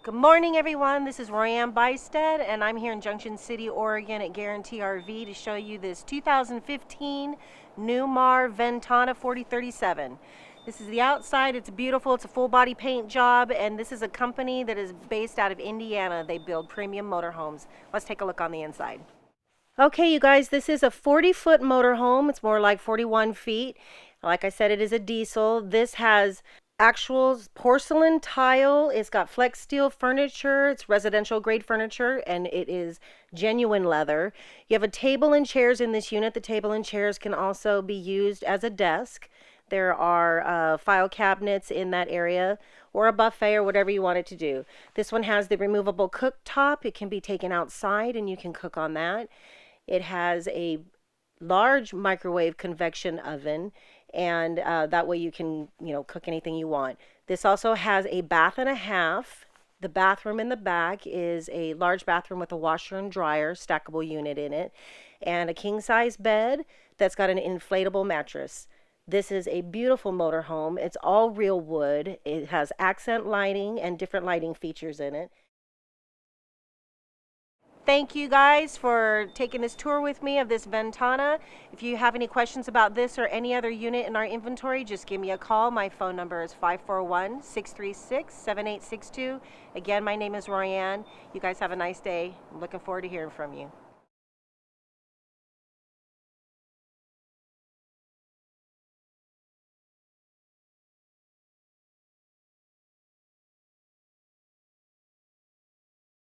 Good morning, everyone. This is Royanne Bystead, and I'm here in Junction City, Oregon at Guarantee RV to show you this 2015 Newmar Ventana 4037. This is the outside. It's beautiful. It's a full body paint job, and this is a company that is based out of Indiana. They build premium motorhomes. Let's take a look on the inside. Okay, you guys, this is a 40-foot motorhome. It's more like 41 feet. Like I said, it is a diesel. This has actual porcelain tile. It's got flex steel furniture. It's residential grade furniture, and it is genuine leather. You have a table and chairs in this unit. The table and chairs can also be used as a desk. There are file cabinets in that area, or a buffet, or whatever you want it to do. This one has the removable cooktop. It can be taken outside and you can cook on that. It has a large microwave convection oven, and that way you can, cook anything you want. This also has a bath and a half. The bathroom in the back is a large bathroom with a washer and dryer, stackable unit in it, and a king size bed that's got an inflatable mattress. This is a beautiful motorhome. It's all real wood. It has accent lighting and different lighting features in it. Thank you guys for taking this tour with me of this Ventana. If you have any questions about this or any other unit in our inventory, just give me a call. My phone number is 541-636-7862. Again, my name is Royanne. You guys have a nice day. I'm looking forward to hearing from you.